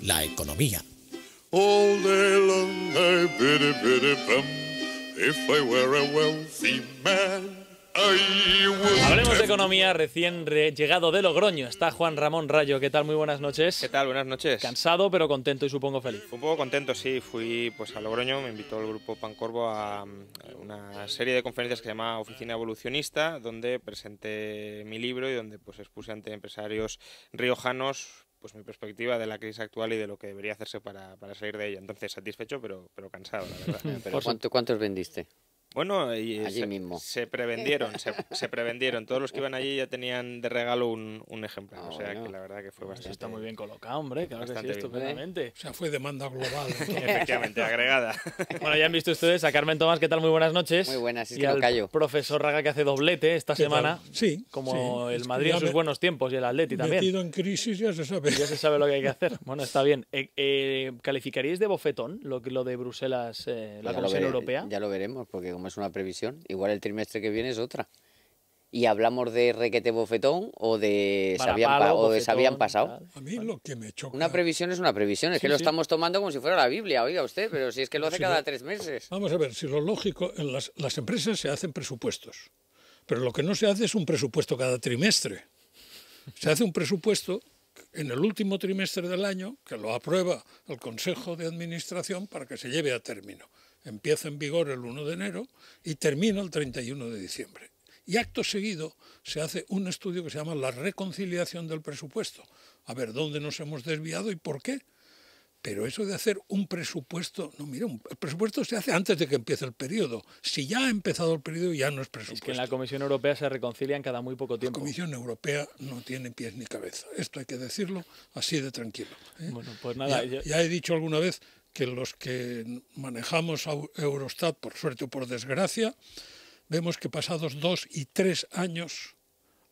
La economía. All day long I biddy biddy bum. If I were a wealthy man, I would. Hablemos de economía. Recién llegado de Logroño está Juan Ramón Rayo. ¿Qué tal? Muy buenas noches. ¿Qué tal? Buenas noches. Cansado pero contento y supongo feliz. Un poco contento, sí. Fui pues a Logroño, me invitó el grupo Pancorbo a una serie de conferencias que se llama Oficina Evolucionista, donde presenté mi libro y donde pues expuse ante empresarios riojanos pues mi perspectiva de la crisis actual y de lo que debería hacerse para salir de ella. Entonces, satisfecho, pero cansado, la verdad. ¿Pero cuántos vendiste? Bueno, y allí mismo. Se prevendieron. Todos los que iban allí ya tenían de regalo un ejemplar. O sea, bueno. que la verdad que fue bastante. Está muy bien colocado, hombre. Claro que sí, Bastante bien. estupendamente. O sea, fue demanda global. Efectivamente, agregada. Bueno, ya han visto ustedes a Carmen Tomás. ¿Qué tal? Muy buenas noches. Muy buenas, es y que no al callo. profesor Raga, que hace doblete esta semana. Sí. Como sí. el Es Madrid que en ya sus buenos tiempos y el Atleti también. Metido en crisis ya se sabe. Ya se sabe lo que hay que hacer. Bueno, está bien. ¿Calificaríais de bofetón lo de Bruselas, la Comisión Europea? Ya lo veremos, porque como es una previsión, igual el trimestre que viene es otra. Y hablamos de requete bofetón o de se habían pasado. Tal. A mí lo que me choca... Una previsión es una previsión, es que lo estamos tomando como si fuera la Biblia, oiga usted, pero si es que lo hace Sí, cada 3 meses. Vamos a ver, si lo lógico, en las empresas se hacen presupuestos, pero lo que no se hace es un presupuesto cada trimestre. Se hace un presupuesto en el último trimestre del año, que lo aprueba el Consejo de Administración para que se lleve a término. Empieza en vigor el 1 de enero y termina el 31 de diciembre. Y acto seguido se hace un estudio que se llama la reconciliación del presupuesto. A ver dónde nos hemos desviado y por qué. Pero eso de hacer un presupuesto, no, mira, el presupuesto se hace antes de que empiece el periodo. Si ya ha empezado el periodo, ya no es presupuesto. Es que en la Comisión Europea se reconcilian cada muy poco La tiempo. Comisión Europea no tiene pies ni cabeza. Esto hay que decirlo así de tranquilo, ¿eh? Bueno, pues nada. Ya he dicho alguna vez que los que manejamos a Eurostat, por suerte o por desgracia, vemos que pasados 2 y 3 años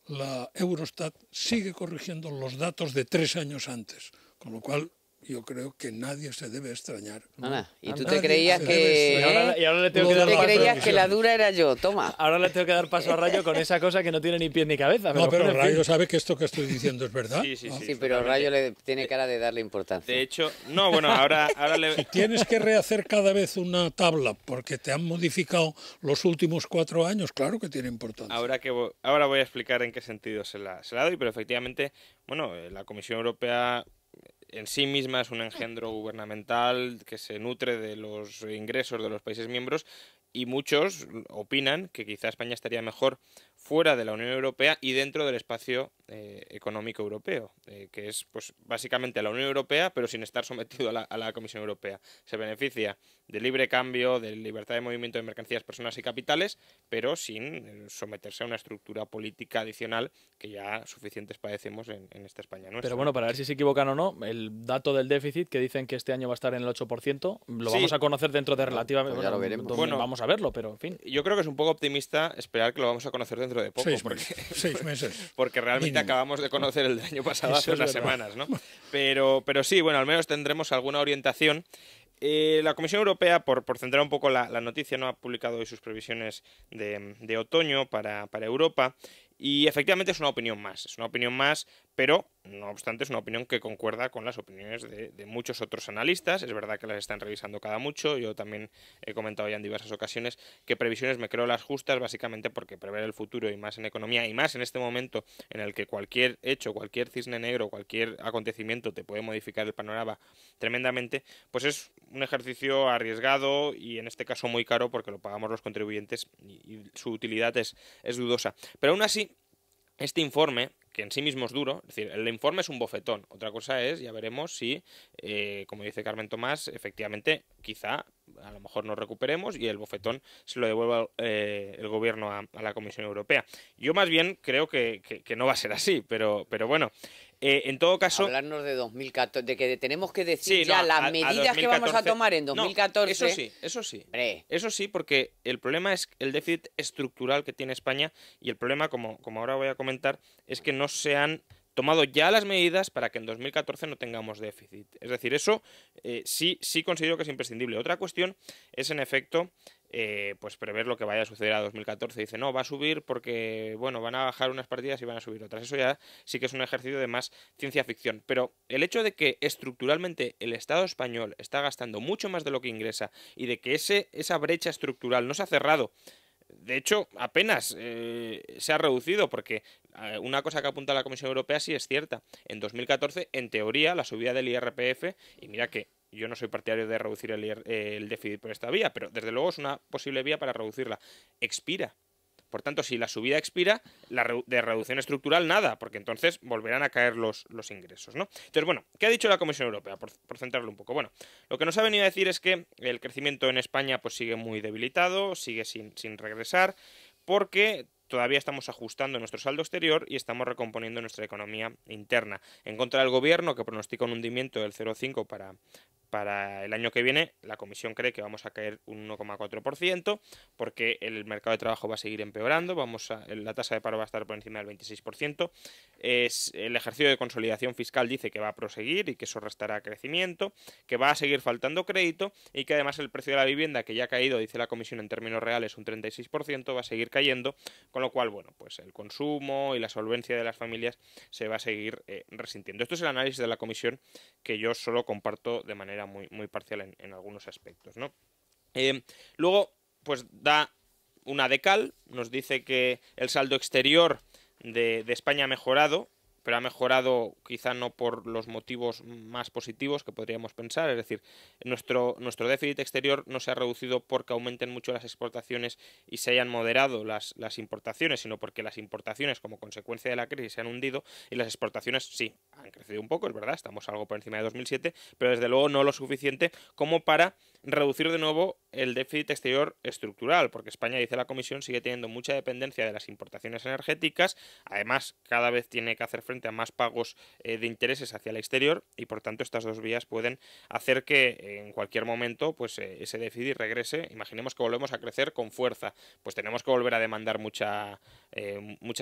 la Eurostat sigue corrigiendo los datos de 3 años antes, con lo cual yo creo que nadie se debe extrañar. Ana, ¿y tú Nadie te creías se que... debe Y ahora le tengo Lo que de dar ¿Te paso. creías que la dura era yo? Toma. Ahora le tengo que dar paso a Rayo con esa cosa que no tiene ni pies ni cabeza. No, pero en fin. Rayo sabe que esto que estoy diciendo es verdad. Sí, sí, ¿no? sí. Sí, pero Rayo le tiene cara de darle importancia. De hecho, no, bueno, ahora le... Si tienes que rehacer cada vez una tabla porque te han modificado los últimos 4 años, claro que tiene importancia. Ahora voy a explicar en qué sentido se la doy, pero efectivamente, bueno, la Comisión Europea en sí misma es un engendro gubernamental que se nutre de los ingresos de los países miembros y muchos opinan que quizá España estaría mejor fuera de la Unión Europea y dentro del espacio económico europeo, que es pues básicamente la Unión Europea, pero sin estar sometido a la Comisión Europea. Se beneficia del libre cambio, de libertad de movimiento de mercancías, personas y capitales, pero sin someterse a una estructura política adicional que ya suficientes padecemos en esta España nuestra. Pero bueno, para ver si se equivocan o no, el dato del déficit que dicen que este año va a estar en el 8%, lo Sí. vamos a conocer dentro de relativamente... Pues ya lo veremos. Bueno, vamos a verlo, pero en fin. Yo creo que es un poco optimista esperar que lo vamos a conocer dentro de poco, 6 meses. porque realmente Mínimo. acabamos de conocer el del año pasado Eso hace es unas verdad. semanas, ¿no? Pero sí, bueno, al menos tendremos alguna orientación. La Comisión Europea, por centrar un poco la noticia, no ha publicado hoy sus previsiones de otoño para Europa y efectivamente es una opinión más, pero no obstante es una opinión que concuerda con las opiniones de muchos otros analistas. Es verdad que las están revisando cada mucho. Yo también he comentado ya en diversas ocasiones que previsiones me creo las justas, básicamente porque prever el futuro y más en economía y más en este momento en el que cualquier hecho, cualquier cisne negro, cualquier acontecimiento te puede modificar el panorama tremendamente, pues es un ejercicio arriesgado y en este caso muy caro porque lo pagamos los contribuyentes y su utilidad es dudosa. Pero aún así, este informe, que en sí mismo es duro, es decir, el informe es un bofetón. Otra cosa es, ya veremos si, como dice Carmen Tomás, efectivamente, quizá a lo mejor nos recuperemos y el bofetón se lo devuelva el gobierno a la Comisión Europea. Yo más bien creo que no va a ser así, pero bueno. En todo caso... Hablarnos de 2014, de que tenemos que decir Sí, ya no, las a medidas que vamos a 2014. tomar en No, 2014. eso sí. Hombre, Eso sí, porque el problema es el déficit estructural que tiene España y el problema, como ahora voy a comentar, es que no se han tomado ya las medidas para que en 2014 no tengamos déficit. Es decir, eso sí considero que es imprescindible. Otra cuestión es, en efecto, pues prever lo que vaya a suceder a 2014. Dice, no, va a subir porque, bueno, van a bajar unas partidas y van a subir otras. Eso ya sí que es un ejercicio de más ciencia ficción. Pero el hecho de que estructuralmente el Estado español está gastando mucho más de lo que ingresa y de que esa brecha estructural no se ha cerrado, de hecho, apenas se ha reducido, porque una cosa que apunta la Comisión Europea sí es cierta. En 2014, en teoría, la subida del IRPF, y mira que yo no soy partidario de reducir el déficit por esta vía, pero desde luego es una posible vía para reducirla, expira. Por tanto, si la subida expira, de reducción estructural nada, porque entonces volverán a caer los ingresos, ¿no? Entonces, bueno, ¿qué ha dicho la Comisión Europea? Por centrarlo un poco. Bueno, lo que nos ha venido a decir es que el crecimiento en España pues sigue muy debilitado, sigue sin regresar, porque todavía estamos ajustando nuestro saldo exterior y estamos recomponiendo nuestra economía interna. En contra del gobierno, que pronostica un hundimiento del 0,5 para el año que viene, la Comisión cree que vamos a caer un 1,4%, porque el mercado de trabajo va a seguir empeorando, la tasa de paro va a estar por encima del 26%, el ejercicio de consolidación fiscal dice que va a proseguir y que eso restará crecimiento, que va a seguir faltando crédito y que además el precio de la vivienda, que ya ha caído, dice la Comisión, en términos reales un 36%, va a seguir cayendo, con lo cual, bueno, pues el consumo y la solvencia de las familias se va a seguir resintiendo. Esto es el análisis de la Comisión, que yo solo comparto de manera muy parcial en algunos aspectos, ¿no? Luego, pues da una de cal, nos dice que el saldo exterior de España ha mejorado, pero ha mejorado quizá no por los motivos más positivos que podríamos pensar, es decir, nuestro déficit exterior no se ha reducido porque aumenten mucho las exportaciones y se hayan moderado las importaciones, sino porque las importaciones como consecuencia de la crisis se han hundido y las exportaciones sí, han crecido un poco, es verdad, estamos algo por encima de 2007, pero desde luego no lo suficiente como para reducir de nuevo el déficit exterior estructural, porque España, dice la Comisión, sigue teniendo mucha dependencia de las importaciones energéticas, además cada vez tiene que hacer frente a más pagos de intereses hacia el exterior y por tanto estas dos vías pueden hacer que en cualquier momento pues ese déficit regrese. Imaginemos que volvemos a crecer con fuerza, pues tenemos que volver a demandar muchas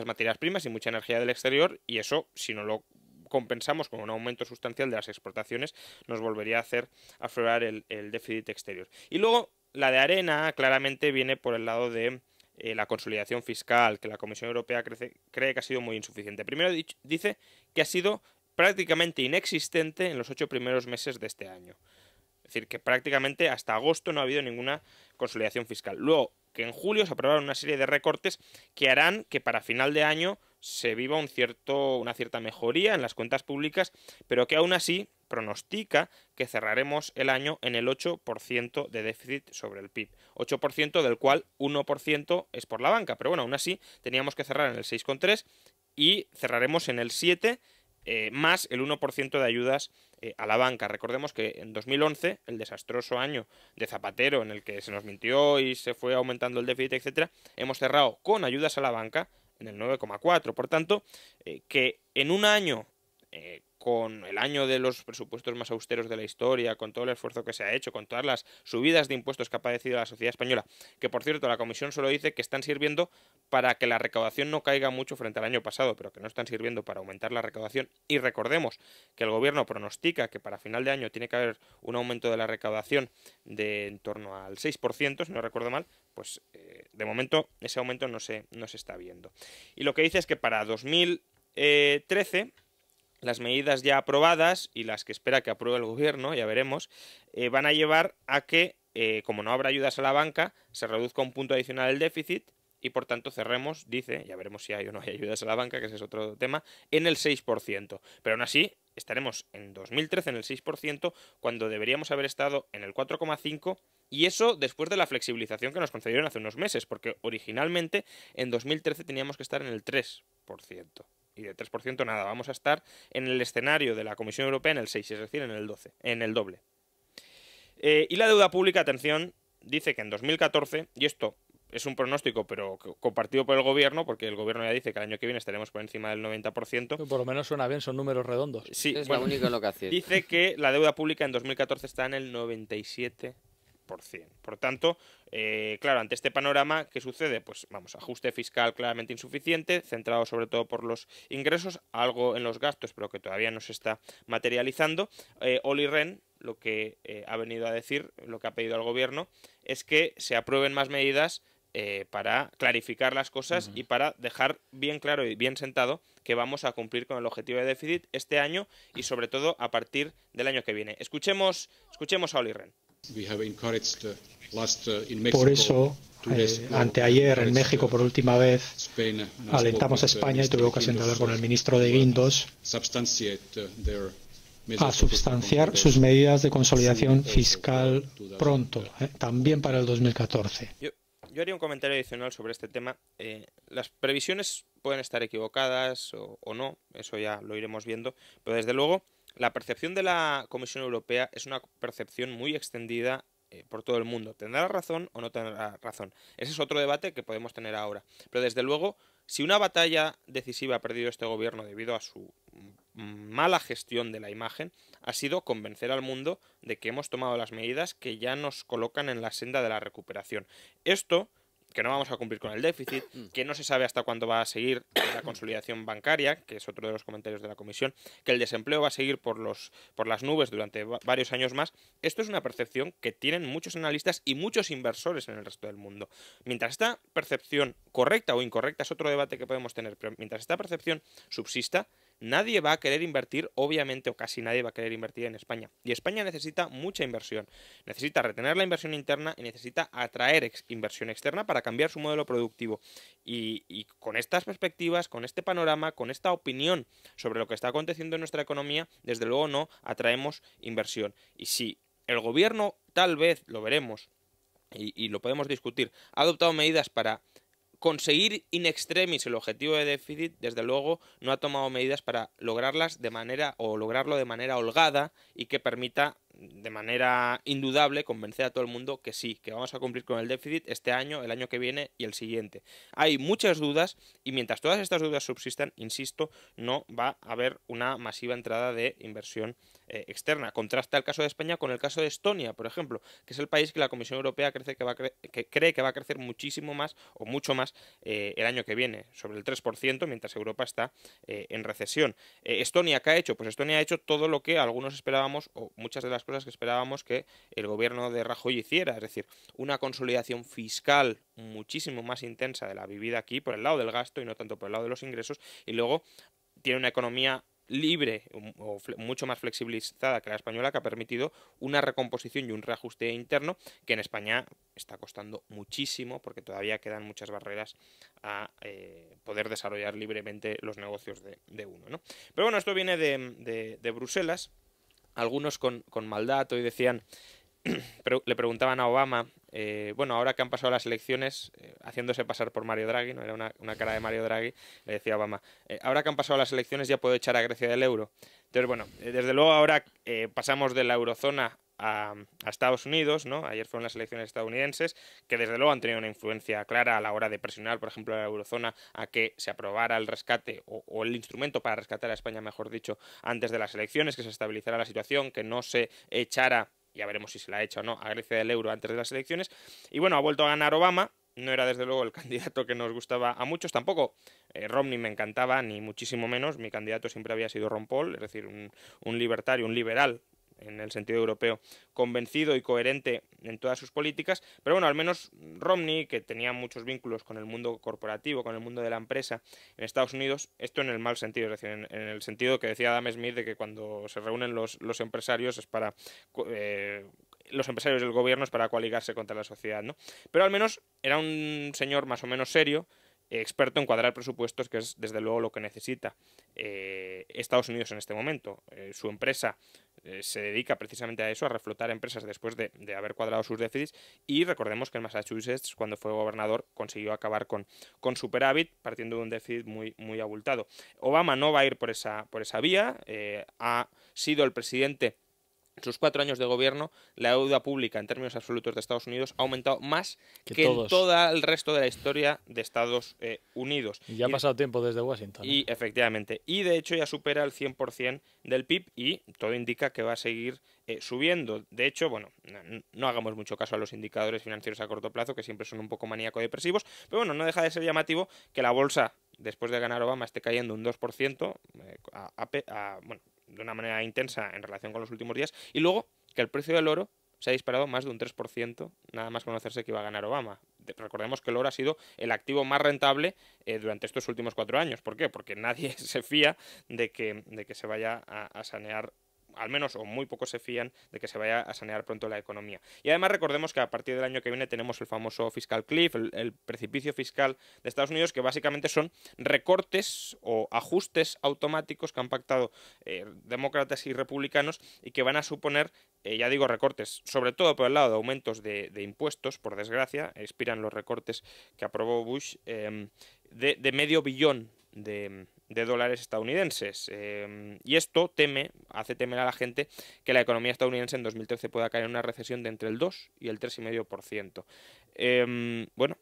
materias primas y mucha energía del exterior y eso, si no lo compensamos con un aumento sustancial de las exportaciones, nos volvería a hacer aflorar el déficit exterior. Y luego la de arena claramente viene por el lado de la consolidación fiscal, que la Comisión Europea cree que ha sido muy insuficiente. Primero dice que ha sido prácticamente inexistente en los 8 primeros meses de este año. Es decir, que prácticamente hasta agosto no ha habido ninguna consolidación fiscal. Luego, que en julio se aprobaron una serie de recortes que harán que para final de año se viva una cierta mejoría en las cuentas públicas, pero que aún así pronostica que cerraremos el año en el 8% de déficit sobre el PIB. 8% del cual 1% es por la banca, pero bueno, aún así teníamos que cerrar en el 6,3% y cerraremos en el 7%, más el 1% de ayudas a la banca. Recordemos que en 2011, el desastroso año de Zapatero, en el que se nos mintió y se fue aumentando el déficit, etcétera, hemos cerrado con ayudas a la banca en el 9,4%. Por tanto, que en un año, con el año de los presupuestos más austeros de la historia, con todo el esfuerzo que se ha hecho, con todas las subidas de impuestos que ha padecido la sociedad española, que por cierto la Comisión solo dice que están sirviendo para que la recaudación no caiga mucho frente al año pasado, pero que no están sirviendo para aumentar la recaudación. Y recordemos que el gobierno pronostica que para final de año tiene que haber un aumento de la recaudación de en torno al 6%, si no recuerdo mal, pues de momento ese aumento no se está viendo. Y lo que dice es que para 2013... las medidas ya aprobadas y las que espera que apruebe el gobierno, ya veremos, van a llevar a que, como no habrá ayudas a la banca, se reduzca un punto adicional el déficit y por tanto cerremos, dice, ya veremos si hay o no hay ayudas a la banca, que ese es otro tema, en el 6%. Pero aún así estaremos en 2013 en el 6% cuando deberíamos haber estado en el 4,5%, y eso después de la flexibilización que nos concedieron hace unos meses, porque originalmente en 2013 teníamos que estar en el 3%. Y de 3% nada, vamos a estar en el escenario de la Comisión Europea en el 6%, es decir, en el 12%, en el doble. Y la deuda pública, atención, dice que en 2014, y esto es un pronóstico pero compartido por el gobierno, porque el gobierno ya dice que el año que viene estaremos por encima del 90%. Por lo menos suena bien, son números redondos. Sí, es bueno, lo único en lo que hace. dice que la deuda pública en 2014 está en el 97%. Por tanto, claro, ante este panorama, ¿qué sucede? Pues vamos, ajuste fiscal claramente insuficiente, centrado sobre todo por los ingresos, algo en los gastos, pero que todavía no se está materializando. Olli Rehn, lo que ha venido a decir, lo que ha pedido al gobierno, es que se aprueben más medidas para clarificar las cosas y para dejar bien claro y bien sentado que vamos a cumplir con el objetivo de déficit este año y sobre todo a partir del año que viene. Escuchemos a Olli Rehn. Por eso, anteayer en México por última vez alentamos a España, y tuve ocasión de hablar con el ministro de Guindos, a substanciar sus medidas de consolidación fiscal pronto, también para el 2014. Yo haría un comentario adicional sobre este tema. Las previsiones pueden estar equivocadas o no, eso ya lo iremos viendo, pero desde luego la percepción de la Comisión Europea es una percepción muy extendida por todo el mundo. ¿Tendrá razón o no tendrá razón? Ese es otro debate que podemos tener ahora. Pero desde luego, si una batalla decisiva ha perdido este gobierno debido a su mala gestión de la imagen, ha sido convencer al mundo de que hemos tomado las medidas que ya nos colocan en la senda de la recuperación. Esto, que no vamos a cumplir con el déficit, que no se sabe hasta cuándo va a seguir la consolidación bancaria, que es otro de los comentarios de la Comisión, que el desempleo va a seguir por las nubes durante varios años más. Esto es una percepción que tienen muchos analistas y muchos inversores en el resto del mundo. Mientras esta percepción, correcta o incorrecta, es otro debate que podemos tener, pero mientras esta percepción subsista, nadie va a querer invertir, obviamente, o casi nadie va a querer invertir en España. Y España necesita mucha inversión. Necesita retener la inversión interna y necesita atraer inversión externa para cambiar su modelo productivo. Y con estas perspectivas, con este panorama, con esta opinión sobre lo que está aconteciendo en nuestra economía, desde luego no atraemos inversión. Y si el gobierno, tal vez, lo veremos, y lo podemos discutir, ha adoptado medidas para conseguir in extremis el objetivo de déficit, desde luego no ha tomado medidas para lograrlo de manera holgada y que permita de manera indudable convencer a todo el mundo que sí, que vamos a cumplir con el déficit este año, el año que viene y el siguiente. Hay muchas dudas y mientras todas estas dudas subsistan, insisto, no va a haber una masiva entrada de inversión externa. Contrasta el caso de España con el caso de Estonia, por ejemplo, que es el país que la Comisión Europea cree que va a crecer muchísimo más o mucho más el año que viene, sobre el 3%, mientras Europa está en recesión. ¿Estonia qué ha hecho? Pues Estonia ha hecho todo lo que algunos esperábamos, o muchas de las cosas que esperábamos que el gobierno de Rajoy hiciera, es decir, una consolidación fiscal muchísimo más intensa de la vivida aquí, por el lado del gasto y no tanto por el lado de los ingresos, y luego tiene una economía libre o mucho más flexibilizada que la española, que ha permitido una recomposición y un reajuste interno que en España está costando muchísimo porque todavía quedan muchas barreras a poder desarrollar libremente los negocios de uno, ¿no? Pero bueno, esto viene de Bruselas. Algunos con maldad hoy decían, le preguntaban a Obama, bueno, ahora que han pasado las elecciones, haciéndose pasar por Mario Draghi, no era una cara de Mario Draghi, le decía a Obama, ahora que han pasado las elecciones ya puedo echar a Grecia del euro. Entonces, bueno, desde luego ahora pasamos de la eurozona a Estados Unidos, ¿no? Ayer fueron las elecciones estadounidenses, que desde luego han tenido una influencia clara a la hora de presionar, por ejemplo, a la eurozona a que se aprobara el rescate o el instrumento para rescatar a España, mejor dicho, antes de las elecciones, que se estabilizara la situación, que no se echara, ya veremos si se la echa o no, a Grecia del euro antes de las elecciones. Y bueno, ha vuelto a ganar Obama. No era desde luego el candidato que nos gustaba a muchos, tampoco Romney me encantaba, ni muchísimo menos. Mi candidato siempre había sido Ron Paul, es decir, un libertario, un liberal en el sentido europeo, convencido y coherente en todas sus políticas, pero bueno, al menos Romney, que tenía muchos vínculos con el mundo corporativo, con el mundo de la empresa en Estados Unidos, esto en el mal sentido, es decir, en el sentido que decía Adam Smith de que cuando se reúnen los empresarios es para los empresarios del gobierno es para coaligarse contra la sociedad, ¿no? Pero al menos era un señor más o menos serio, experto en cuadrar presupuestos, que es desde luego lo que necesita Estados Unidos en este momento. Su empresa se dedica precisamente a eso, a reflotar empresas después de haber cuadrado sus déficits, y recordemos que en Massachusetts, cuando fue gobernador, consiguió acabar con superávit, partiendo de un déficit muy, muy abultado. Obama no va a ir por esa vía, ha sido el presidente. En sus 4 años de gobierno, la deuda pública en términos absolutos de Estados Unidos ha aumentado más que en todo el resto de la historia de Estados Unidos. Y ya ha pasado tiempo desde Washington. Y efectivamente. Y de hecho ya supera el 100% del PIB y todo indica que va a seguir subiendo. De hecho, bueno, no hagamos mucho caso a los indicadores financieros a corto plazo, que siempre son un poco maníaco-depresivos, pero bueno, no deja de ser llamativo que la bolsa, después de ganar Obama, esté cayendo un 2%, bueno, de una manera intensa en relación con los últimos días, y luego que el precio del oro se ha disparado más de un 3%, nada más conocerse que iba a ganar Obama. Recordemos que el oro ha sido el activo más rentable durante estos últimos 4 años. ¿Por qué? Porque nadie se fía de que se vaya a sanear, al menos, o muy pocos se fían de que se vaya a sanear pronto la economía. Y además recordemos que a partir del año que viene tenemos el famoso fiscal cliff, el precipicio fiscal de Estados Unidos, que básicamente son recortes o ajustes automáticos que han pactado demócratas y republicanos y que van a suponer, ya digo, recortes, sobre todo por el lado de aumentos de impuestos, por desgracia, expiran los recortes que aprobó Bush, de medio billón de dólares estadounidenses. Y esto hace temer a la gente que la economía estadounidense en 2013 pueda caer en una recesión de entre el 2 y el 3,5%. Bueno,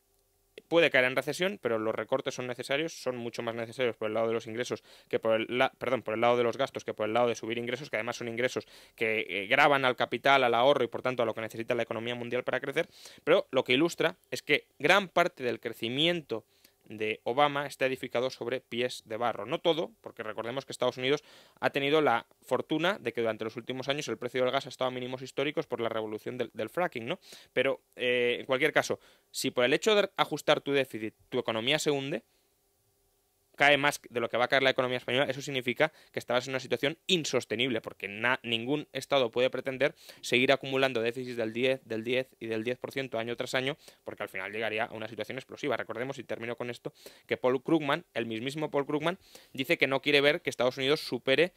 puede caer en recesión, pero los recortes son necesarios, son mucho más necesarios por el lado de los ingresos que por el lado de los gastos que por el lado de subir ingresos, que además son ingresos que gravan al capital, al ahorro y por tanto a lo que necesita la economía mundial para crecer. Pero lo que ilustra es que gran parte del crecimiento de Obama está edificado sobre pies de barro. No todo, porque recordemos que Estados Unidos ha tenido la fortuna de que durante los últimos años el precio del gas ha estado a mínimos históricos por la revolución del fracking, ¿no? Pero, en cualquier caso, si por el hecho de ajustar tu déficit tu economía se hunde, cae más de lo que va a caer la economía española, eso significa que estabas en una situación insostenible, porque ningún Estado puede pretender seguir acumulando déficits del 10 y del 10% año tras año, porque al final llegaría a una situación explosiva. Recordemos, y termino con esto, que Paul Krugman, el mismísimo Paul Krugman, dice que no quiere ver que Estados Unidos supere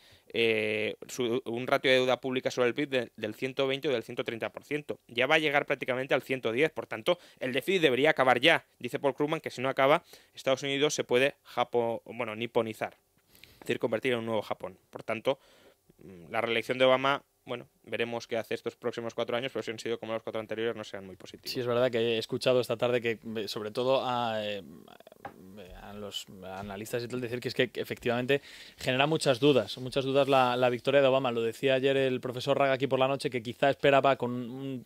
un ratio de deuda pública sobre el PIB del 120 o del 130%. Ya va a llegar prácticamente al 110, por tanto, el déficit debería acabar ya. Dice Paul Krugman que si no acaba, Estados Unidos se puede niponizar, es decir, convertir en un nuevo Japón. Por tanto, la reelección de Obama, bueno, veremos qué hace estos próximos 4 años, pero si han sido como los 4 anteriores, no sean muy positivos. Sí, es verdad que he escuchado esta tarde que, sobre todo a los analistas y tal, decir que es que efectivamente genera muchas dudas la victoria de Obama. Lo decía ayer el profesor Raga aquí por la noche, que quizá esperaba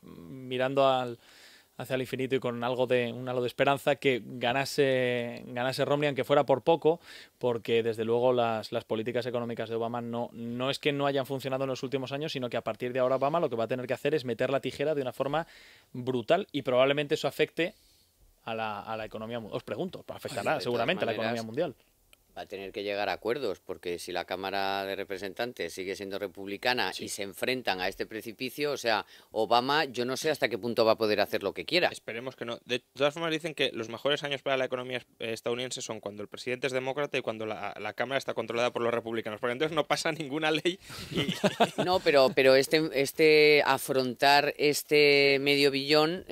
mirando hacia el infinito y con un halo de esperanza que ganase Romney, aunque fuera por poco, porque desde luego las políticas económicas de Obama no es que no hayan funcionado en los últimos años, sino que a partir de ahora Obama lo que va a tener que hacer es meter la tijera de una forma brutal y probablemente eso afecte a la economía mundial. Os pregunto, afectará seguramente a la economía mundial. Va a tener que llegar a acuerdos, porque si la Cámara de Representantes sigue siendo republicana y se enfrentan a este precipicio, o sea, Obama, yo no sé hasta qué punto va a poder hacer lo que quiera. Esperemos que no. De todas formas, dicen que los mejores años para la economía estadounidense son cuando el presidente es demócrata y cuando la Cámara está controlada por los republicanos, porque entonces no pasa ninguna ley. No, pero afrontar este medio billón,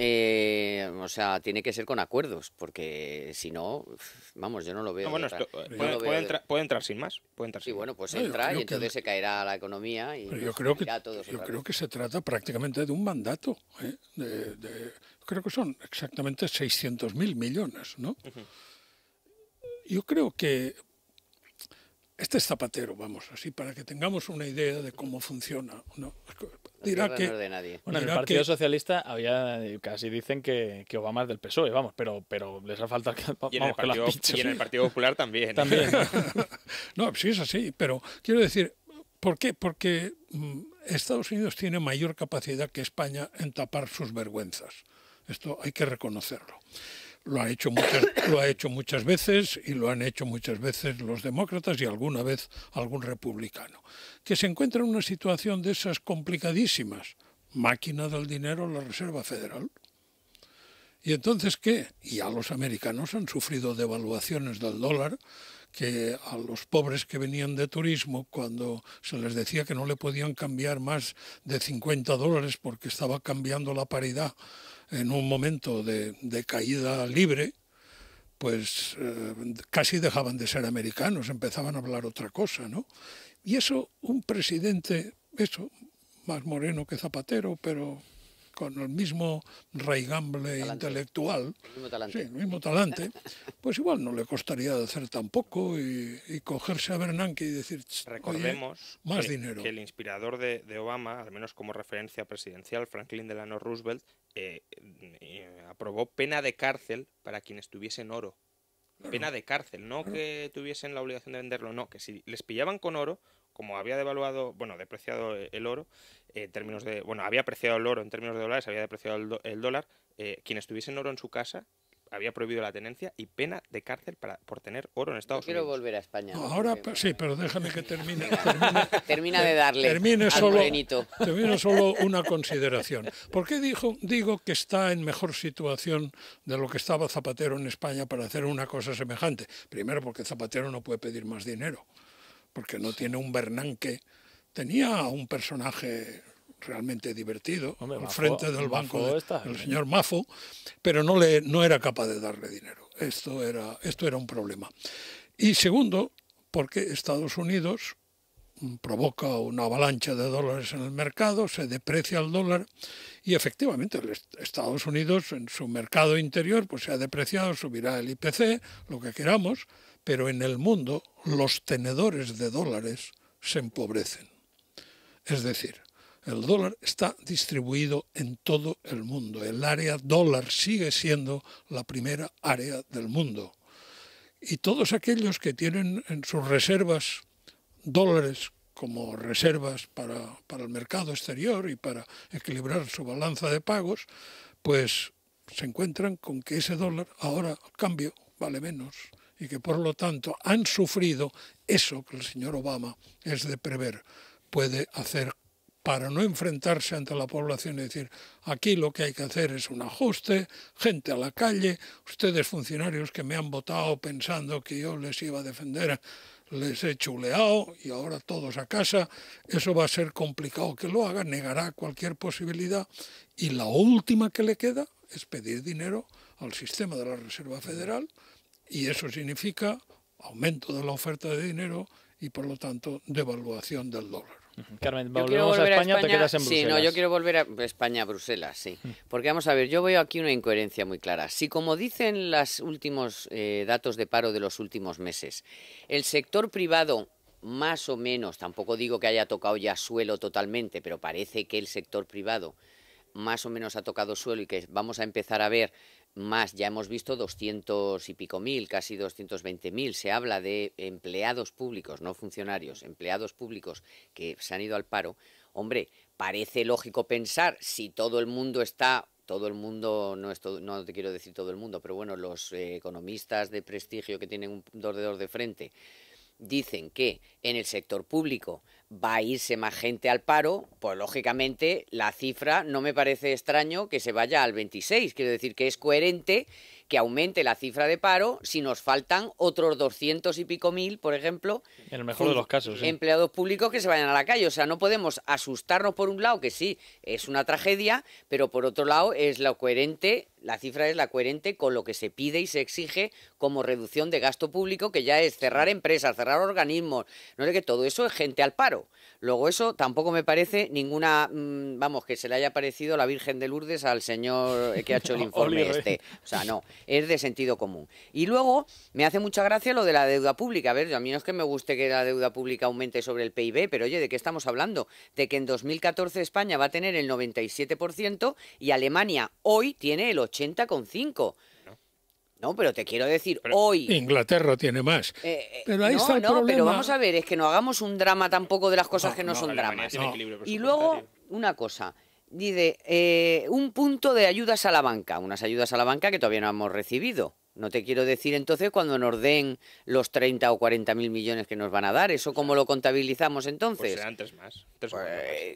o sea, tiene que ser con acuerdos, porque si no, vamos, yo no lo veo. No, bueno, puede entrar sin más. Sí, bueno, pues entra y entonces se caerá la economía y yo creo que se trata prácticamente de un mandato. Creo que son exactamente 600.000 millones, ¿no? Yo creo que este es Zapatero, vamos, así para que tengamos una idea de cómo funciona, ¿no? Dirá que, de nadie. Bueno, en el Partido Socialista casi dicen que Obama es del PSOE, vamos, pero les ha faltado y en el Partido Popular también. No, sí es así, pero quiero decir, ¿por qué? Porque Estados Unidos tiene mayor capacidad que España en tapar sus vergüenzas. Esto hay que reconocerlo. Lo ha hecho muchas veces y lo han hecho muchas veces los demócratas y alguna vez algún republicano. Que se encuentra en una situación de esas complicadísimas. Máquina del dinero, la Reserva Federal. ¿Y entonces qué? Ya los americanos han sufrido devaluaciones del dólar que a los pobres que venían de turismo, cuando se les decía que no le podían cambiar más de $50 porque estaba cambiando la paridad en un momento de caída libre, pues casi dejaban de ser americanos, empezaban a hablar otra cosa, ¿no? Y eso, un presidente, más moreno que Zapatero, pero con el mismo raigambre intelectual, el mismo talante, pues igual no le costaría hacer tampoco y cogerse a Bernanke y decir, recordemos más dinero. Que el inspirador de Obama, al menos como referencia presidencial, Franklin Delano Roosevelt, aprobó pena de cárcel para quienes tuviesen oro. Pena de cárcel, no que tuviesen la obligación de venderlo, no, que si les pillaban con oro, como había depreciado el oro, en términos de, había apreciado el oro en términos de dólares, había depreciado el dólar, quien estuviese en oro en su casa había prohibido la tenencia y pena de cárcel por tener oro en Estados Quiero Unidos. volver a España. No, ahora sí, pero déjame que termine. Termina de darle Termine al morenito. solo una consideración. ¿Por qué digo que está en mejor situación de lo que estaba Zapatero en España para hacer una cosa semejante? Primero, porque Zapatero no puede pedir más dinero, porque no tiene un Bernanke. Tenía un personaje realmente divertido al frente del banco, el señor Mafo, pero no era capaz de darle dinero. Esto era un problema. Y segundo, porque Estados Unidos provoca una avalancha de dólares en el mercado, se deprecia el dólar y efectivamente Estados Unidos en su mercado interior pues se ha depreciado, subirá el IPC, lo que queramos, pero en el mundo los tenedores de dólares se empobrecen. Es decir, el dólar está distribuido en todo el mundo. El área dólar sigue siendo la primera área del mundo. Y todos aquellos que tienen en sus reservas dólares como reservas para el mercado exterior y para equilibrar su balanza de pagos, pues se encuentran con que ese dólar ahora al cambio vale menos y que por lo tanto han sufrido eso que el señor Obama es de prever, puede hacer para no enfrentarse ante la población y decir, aquí lo que hay que hacer es un ajuste, gente a la calle, ustedes funcionarios que me han votado pensando que yo les iba a defender, les he chuleado y ahora todos a casa, eso va a ser complicado que lo haga, negará cualquier posibilidad y la última que le queda es pedir dinero al sistema de la Reserva Federal y eso significa aumento de la oferta de dinero y por lo tanto devaluación del dólar. Carmen, ¿volvemos a España o te quedas en Bruselas? Sí, no, yo quiero volver a España, a Bruselas, sí. Porque vamos a ver, yo veo aquí una incoherencia muy clara. Si como dicen los últimos datos de paro de los últimos meses, el sector privado más o menos, tampoco digo que haya tocado ya suelo totalmente, pero parece que el sector privado más o menos ha tocado suelo y que vamos a empezar a ver más, ya hemos visto 200 y pico mil, casi 220.000, se habla de empleados públicos, no funcionarios, empleados públicos que se han ido al paro. Hombre, parece lógico pensar, si todo el mundo está, todo el mundo, no te quiero decir todo el mundo, pero bueno, los economistas de prestigio que tienen un dedo de frente, dicen que en el sector público va a irse más gente al paro, pues lógicamente la cifra no me parece extraño que se vaya al 26. Quiero decir que es coherente que aumente la cifra de paro si nos faltan otros 200 y pico mil, por ejemplo, en el mejor de los casos, sí, empleados públicos que se vayan a la calle. O sea, no podemos asustarnos por un lado, que sí, es una tragedia, pero por otro lado es lo coherente, la cifra es la coherente con lo que se pide y se exige como reducción de gasto público, que ya es cerrar empresas, cerrar organismos, no sé qué, todo eso es gente al paro. Luego eso tampoco me parece ninguna, vamos, que se le haya parecido la Virgen de Lourdes al señor que ha hecho el informe este. O sea, no, es de sentido común. Y luego me hace mucha gracia lo de la deuda pública. A ver, a mí no es que me guste que la deuda pública aumente sobre el PIB, pero oye, ¿de qué estamos hablando? De que en 2014 España va a tener el 97% y Alemania hoy tiene el 80,5%. No, pero te quiero decir, hoy... Inglaterra tiene más. Pero ahí está el problema. Pero vamos a ver, es que no hagamos un drama tampoco de las cosas que no son dramas. Y luego, una cosa, dice, un punto de ayudas a la banca, unas ayudas a la banca que todavía no hemos recibido. No te quiero decir entonces cuando nos den los 30 o 40.000 millones que nos van a dar. ¿Eso cómo lo contabilizamos entonces? Pues serán tres más.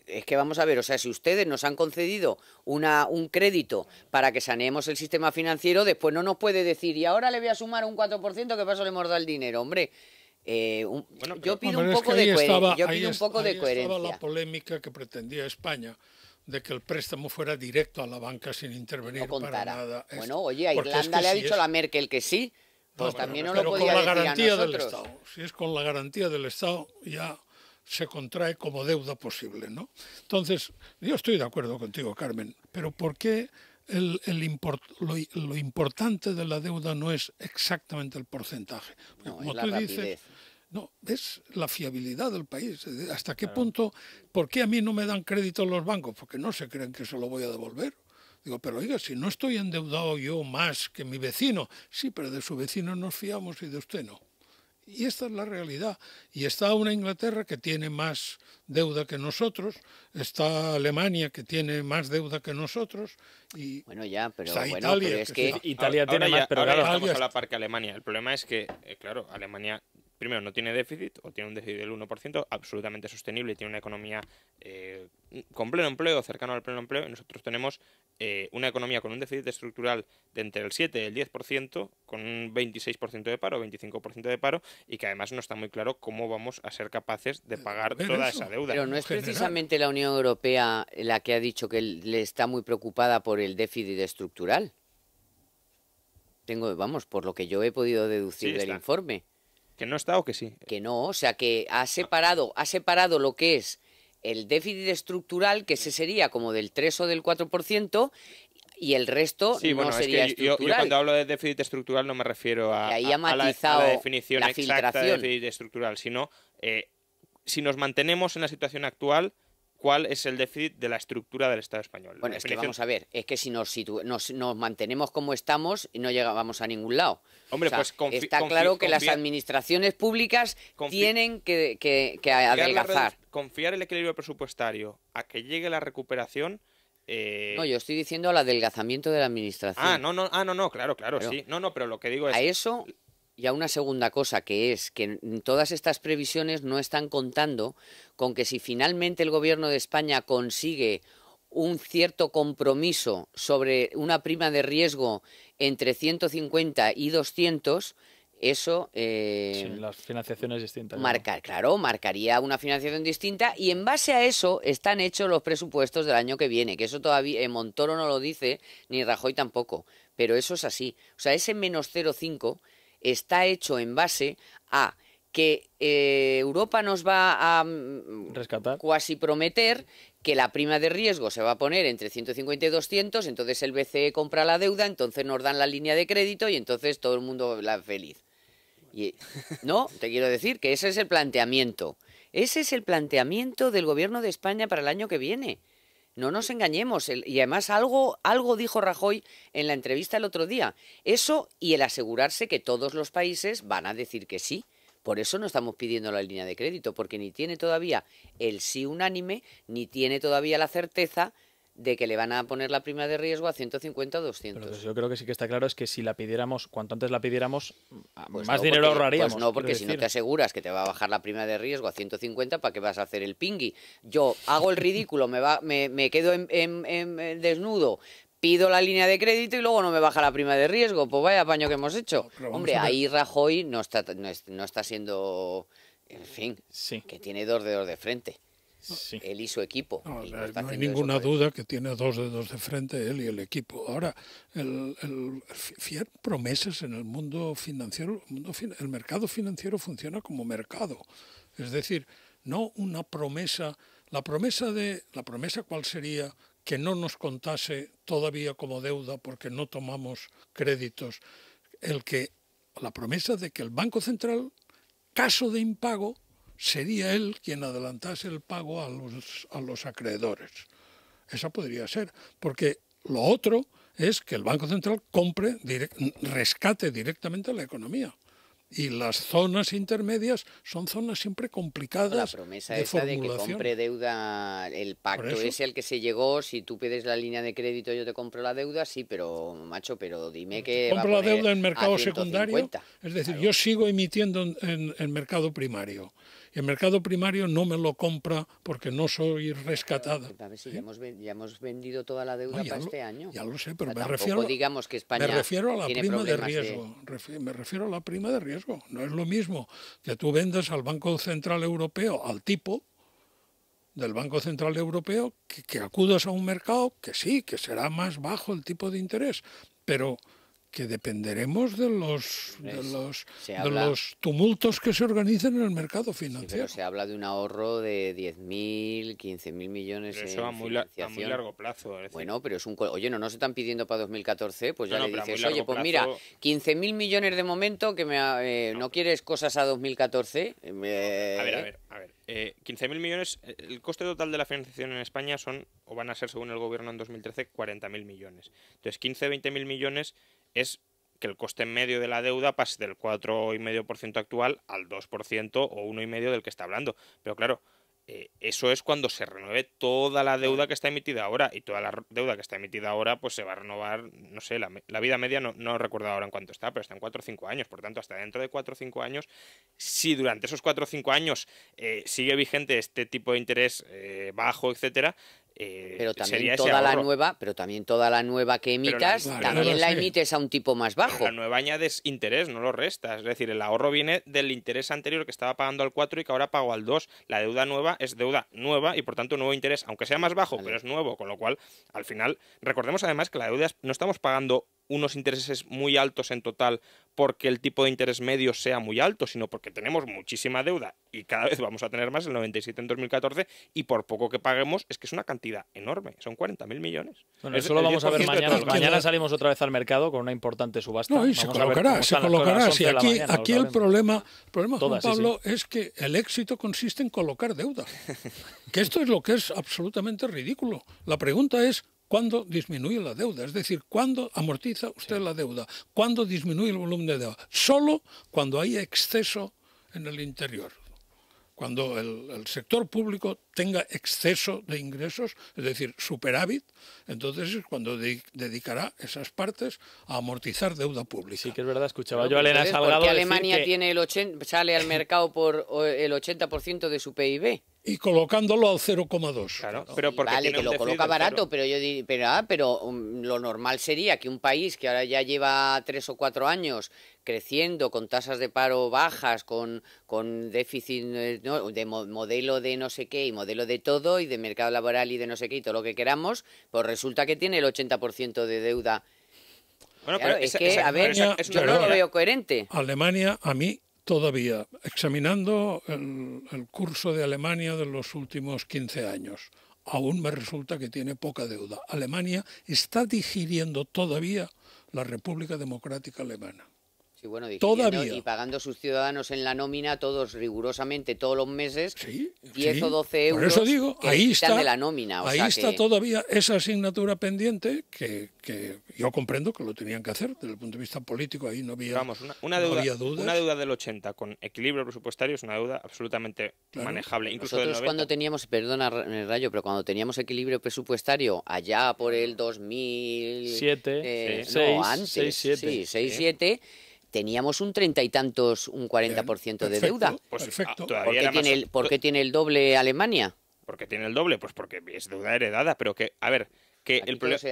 Es que vamos a ver, o sea, si ustedes nos han concedido un crédito para que saneemos el sistema financiero, después no nos puede decir, y ahora le voy a sumar un 4%, que paso le hemos dado el dinero, hombre. Yo pido un poco de coherencia. Estaba la polémica que pretendía España de que el préstamo fuera directo a la banca sin intervenir para nada. Bueno, oye, a Irlanda le ha dicho la Merkel que sí, pues también no lo podía decir a nosotros. Pero con la garantía del Estado. Si es con la garantía del Estado, ya se contrae como deuda posible, ¿no? Entonces, yo estoy de acuerdo contigo, Carmen, pero ¿por qué lo importante de la deuda no es exactamente el porcentaje? Porque no, como es la tú rapidez. dices, no, es la fiabilidad del país. ¿Hasta qué punto? ¿Por qué a mí no me dan crédito los bancos? Porque no se creen que se lo voy a devolver. Digo, pero oiga, si no estoy endeudado yo más que mi vecino, sí, pero de su vecino nos fiamos y de usted no. Y esta es la realidad. Y está una Inglaterra que tiene más deuda que nosotros, está Alemania que tiene más deuda que nosotros, y bueno, ya, pero está bueno, Italia, pero es que Italia tiene más, pero ahora claro, ya estamos Italia a la par que Alemania. El problema es que, claro, Alemania primero no tiene déficit, o tiene un déficit del 1%, absolutamente sostenible, y tiene una economía con pleno empleo, cercano al pleno empleo, y nosotros tenemos una economía con un déficit estructural de entre el 7 y el 10%, con un 26% de paro, 25% de paro, y que además no está muy claro cómo vamos a ser capaces de pagar toda esa deuda. pero no es general. precisamente la Unión Europea la que ha dicho que le está muy preocupada por el déficit estructural. Vamos, por lo que yo he podido deducir Sí, del está. informe. ¿Que no está o que sí? Que no, o sea que ha separado lo que es el déficit estructural, que ese sería como del 3 o del 4%, y el resto Sí, bueno, no es sería que yo estructural. cuando hablo de déficit estructural no me refiero Y ahí ha a la matizado definición la exacta de filtración. déficit estructural, sino si nos mantenemos en la situación actual, ¿cuál es el déficit de la estructura del Estado español? Bueno, La es que definición- vamos a ver, es que si nos mantenemos como estamos y no llegábamos a ningún lado. Hombre, O sea, pues está claro que las administraciones públicas tienen que adelgazar. Confiar el equilibrio presupuestario a que llegue la recuperación. No, yo estoy diciendo al adelgazamiento de la administración. No, claro, Claro. sí. No, pero lo que digo es... A eso y a una segunda cosa, que es que todas estas previsiones no están contando con que si finalmente el gobierno de España consigue un cierto compromiso sobre una prima de riesgo entre 150 y 200, eso sí, las financiaciones distintas. marcaría una financiación distinta, y en base a eso están hechos los presupuestos del año que viene, que eso todavía Montoro no lo dice, ni Rajoy tampoco, pero eso es así. O sea, ese menos 0,5 está hecho en base a que Europa nos va a Rescatar. cuasi prometer que la prima de riesgo se va a poner entre 150 y 200, entonces el BCE compra la deuda, entonces nos dan la línea de crédito y entonces todo el mundo feliz. No, te quiero decir que ese es el planteamiento. Ese es el planteamiento del gobierno de España para el año que viene. No nos engañemos. Y además algo dijo Rajoy en la entrevista el otro día. Eso y el asegurarse que todos los países van a decir que sí. Por eso no estamos pidiendo la línea de crédito, porque ni tiene todavía el sí unánime, ni tiene todavía la certeza de que le van a poner la prima de riesgo a 150 o 200. Pero yo creo que sí que está claro es que si la pidiéramos, cuanto antes la pidiéramos, Pues más no, dinero porque- ahorraríamos. Pues no, porque quiero si no decir. te aseguras que te va a bajar la prima de riesgo a 150, ¿para qué vas a hacer el pingui? Yo hago el ridículo, me quedo en desnudo, pido la línea de crédito y luego no me baja la prima de riesgo. Pues vaya paño que hemos hecho. No, pero vamos Hombre, a ver. ahí Rajoy no está siendo... En fin, Sí, que tiene dos dedos de frente. sí. Él y su equipo. No, y no está hay haciendo eso ninguna por eso. duda que tiene dos dedos de frente él y el equipo. Ahora, fiar promesas en el mundo financiero, el mercado financiero funciona como mercado. Es decir, no una promesa. ¿La promesa cuál sería? Que no nos contase todavía como deuda porque no tomamos créditos. La promesa de que el Banco Central, caso de impago, sería él quien adelantase el pago a los acreedores. Esa podría ser, porque lo otro es que el Banco Central rescate directamente a la economía. Y las zonas intermedias son zonas siempre complicadas La promesa de esa de que formulación. compre deuda, el pacto Por eso. ese al que se llegó, si tú pides la línea de crédito yo te compro la deuda, sí, pero macho, pero dime que va a Compro la poner deuda en mercado a secundario, 150. es decir, Claro. yo sigo emitiendo en mercado primario. Y el mercado primario no me lo compra porque no soy rescatada. A ver si ya hemos vendido toda la deuda No, ya para lo- este año. Ya lo sé, pero O sea, me tampoco refiero, digamos que España me refiero a la tiene prima de problemas riesgo. Me refiero a la prima de riesgo. No es lo mismo que tú vendas al Banco Central Europeo al tipo del Banco Central Europeo que acudas a un mercado que sí, que será más bajo el tipo de interés, pero que dependeremos de Se habla- los tumultos que se organizan en el mercado Sí, financiero. pero se habla de un ahorro de 10.000, 15.000 millones Pero en eso a muy financiación. largo plazo. Es decir, Bueno, pero es oye, no nos están pidiendo para 2014, pues ya No, le pero a muy dices, largo oye, pues plazo- mira, 15.000 millones de momento, que ¿no quieres cosas a 2014? A ver. 15.000 millones, el coste total de la financiación en España son, o van a ser según el gobierno en 2013, 40.000 millones. Entonces, 20.000 millones es que el coste medio de la deuda pase del 4,5% actual al 2% o 1,5% del que está hablando. Pero claro, eso es cuando se renueve toda la deuda que está emitida ahora, y toda la deuda que está emitida ahora pues se va a renovar, no sé, la vida media no recuerdo ahora en cuánto está, pero está en 4 o 5 años. Por tanto, hasta dentro de 4 o 5 años, si durante esos 4 o 5 años sigue vigente este tipo de interés bajo, etcétera, pero también toda la nueva que emitas también la emites a un tipo más bajo. Pero la nueva añades interés, no lo restas. Es decir, el ahorro viene del interés anterior que estaba pagando al 4 y que ahora pago al 2. La deuda nueva es deuda nueva y por tanto nuevo interés, aunque sea más bajo, pero es nuevo, con lo cual al final recordemos además que la deuda no estamos pagando unos intereses muy altos en total porque el tipo de interés medio sea muy alto, sino porque tenemos muchísima deuda y cada vez vamos a tener más, el 97 en 2014, y por poco que paguemos es que es una cantidad enorme, son 40.000 millones. Bueno, eso lo vamos a ver mañana. Mañana salimos otra vez al mercado con una importante subasta. No, y se colocará. Sí, aquí el problema Juan Pablo, es que el éxito consiste en colocar deuda. Que esto es lo que es absolutamente ridículo. La pregunta es, ¿cuándo disminuye la deuda? Es decir, ¿cuándo amortiza usted la deuda? ¿Cuándo disminuye el volumen de deuda? Solo cuando hay exceso en el interior. Cuando el sector público tenga exceso de ingresos, es decir, superávit, entonces es cuando dedicará esas partes a amortizar deuda pública. Sí, que es verdad, escuchaba yo a Elena Salgado decir Alemania tiene sale al mercado por el 80% de su PIB. Y colocándolo al 0,2. Claro, pero porque vale, que lo coloca barato, pero lo normal sería que un país que ahora ya lleva 3 o 4 años creciendo, con tasas de paro bajas, con déficit, ¿no?, de modelo de no sé qué y modelo de todo y de mercado laboral y de no sé qué y todo lo que queramos, pues resulta que tiene el 80% de deuda. Bueno, claro, pero yo no lo veo coherente. Alemania, a mí, todavía, examinando el curso de Alemania de los últimos 15 años, aún me resulta que tiene poca deuda. Alemania está digiriendo todavía la República Democrática Alemana. Sí, bueno, todavía. Y pagando a sus ciudadanos en la nómina todos rigurosamente todos los meses, 10 o 12 euros. Por eso digo, ahí está, de la nómina. Ahí está todavía esa asignatura pendiente que yo comprendo que lo tenían que hacer desde el punto de vista político. Ahí no había, una no deuda, había dudas. Una deuda del 80 con equilibrio presupuestario es una deuda absolutamente manejable. Incluso nosotros del 90. Cuando teníamos, perdona Rayo, pero cuando teníamos equilibrio presupuestario allá por el 2007, no, antes, 6-7, teníamos un 30 y tantos, un 40% de deuda. Pues perfecto. ¿Por qué tiene el doble Alemania? ¿Por qué tiene el doble? Pues porque es deuda heredada, pero que, a ver, que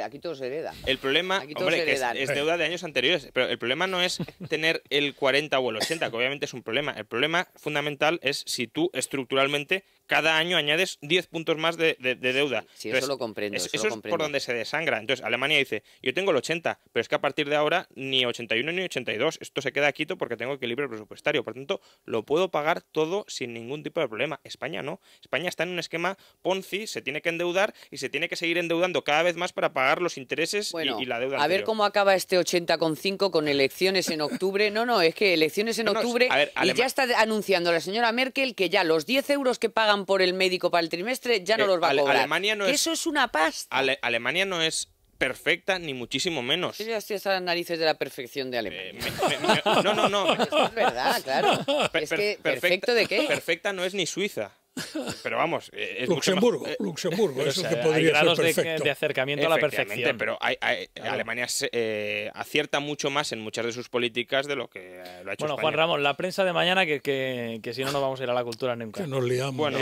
aquí todo se hereda. El problema, hombre, que es deuda de años anteriores, pero el problema no es tener el 40 o el 80, que obviamente es un problema. El problema fundamental es si tú estructuralmente cada año añades 10 puntos más de deuda. Sí, entonces, eso lo comprendo. Eso es por donde se desangra. Entonces, Alemania dice, yo tengo el 80, pero es que a partir de ahora ni 81 ni 82. Esto se queda quieto porque tengo equilibrio presupuestario. Por tanto, lo puedo pagar todo sin ningún tipo de problema. España no. España está en un esquema Ponzi, se tiene que endeudar y se tiene que seguir endeudando cada vez más para pagar los intereses y la deuda anterior. A ver cómo acaba este 80,5 con elecciones en octubre. No, es que elecciones en octubre y ya está anunciando la señora Merkel que ya los 10 euros que pagan por el médico para el trimestre ya no los va a cobrar. Eso es una pasta. Alemania no es perfecta, ni muchísimo menos. Yo ya estoy hasta las narices de la perfección de Alemania. No. Esto es verdad, claro. Es que, ¿perfecto de qué? Perfecta no es ni Suiza. Pero vamos, es Luxemburgo, eso que podría ser perfecto. De acercamiento a la perfección. Pero Alemania acierta mucho más en muchas de sus políticas de lo que lo ha hecho España. Juan Ramón, la prensa de mañana que si no vamos a ir a la cultura nunca. Que nos liamos. Bueno,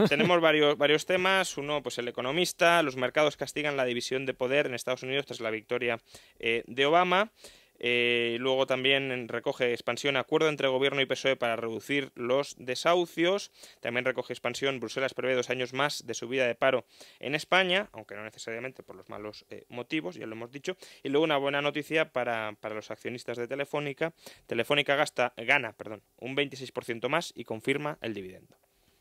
tenemos varios temas. Uno, pues El Economista, los mercados castigan la división de poder en Estados Unidos tras la victoria de Obama. Luego también recoge expansión, acuerdo entre gobierno y PSOE para reducir los desahucios. También recoge expansión, Bruselas prevé 2 años más de subida de paro en España, aunque no necesariamente por los malos motivos, ya lo hemos dicho. Y luego una buena noticia para los accionistas de Telefónica. Telefónica gana un 26% más y confirma el dividendo.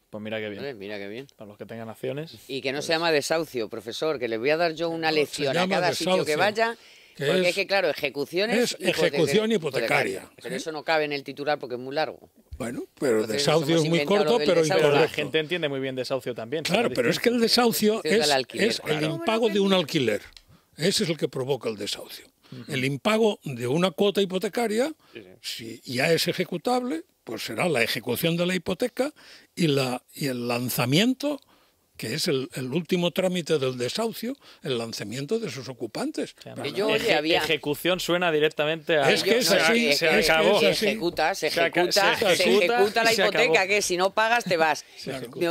Pues mira qué bien. Mira qué bien. Para los que tengan acciones. Y que no se llama desahucio, profesor, que le voy a dar yo una lección a cada sitio que vaya. Porque es que, claro, ejecución hipotecaria. Pero eso no cabe en el titular porque es muy largo. Bueno, pero el desahucio es muy corto, pero incorrecto. La gente entiende muy bien desahucio también. Claro, pero es que el desahucio es el impago de un alquiler. Ese es el que provoca el desahucio. El impago de una cuota hipotecaria, si ya es ejecutable, pues será la ejecución de la hipoteca y el lanzamiento, que es el último trámite del desahucio, el lanzamiento de sus ocupantes. Ejecución suena directamente a... Es que es así, se acabó. Se ejecuta la hipoteca, que si no pagas te vas.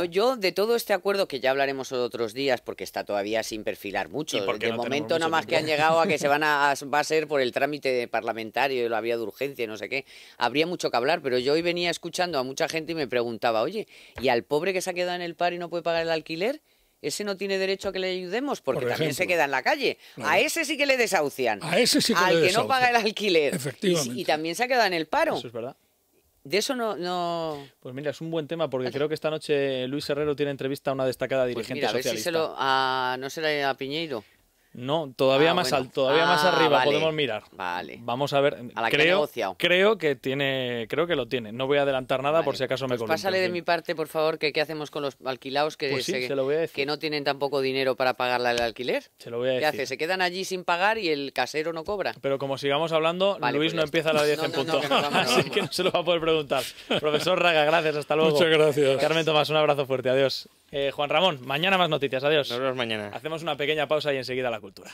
Yo, de todo este acuerdo, que ya hablaremos otros días, porque está todavía sin perfilar mucho, de momento nada más que han llegado a que va a ser por el trámite parlamentario, la vía de urgencia y no sé qué, habría mucho que hablar, pero yo hoy venía escuchando a mucha gente y me preguntaba, oye, ¿y al pobre que se ha quedado en el paro y no puede pagar el alquiler? Ese no tiene derecho a que le ayudemos porque también se queda en la calle. Claro. A ese sí que le desahucian. A ese sí que al le que desahucian. no paga el alquiler. Efectivamente. Y también se ha quedado en el paro. Eso es verdad. De eso no... Pues mira, es un buen tema porque creo que esta noche Luis Herrero tiene entrevista a una destacada dirigente mira, a ver socialista. Si ¿no será a Piñeiro? No, todavía más alto, todavía más arriba, vale, podemos mirar. Vale. Vamos a ver. A la que ha negociado. Creo que lo tiene. No voy a adelantar nada por si acaso me columpio. Pásale de mi parte, por favor, que qué hacemos con los alquilados que, pues sí, se lo voy a decir. Que no tienen tampoco dinero para pagarle el alquiler. Se lo voy a decir. ¿Qué hace? ¿Se quedan allí sin pagar y el casero no cobra? Pero como sigamos hablando, Vale, Luis pues no empieza a las 10 en punto. Así que no se lo va a poder preguntar. Profesor Raga, gracias, hasta luego. Muchas gracias. Carmen Tomás, un abrazo fuerte, adiós. Juan Ramón, mañana más noticias, adiós. Nos vemos mañana. Hacemos una pequeña pausa y enseguida la cultura.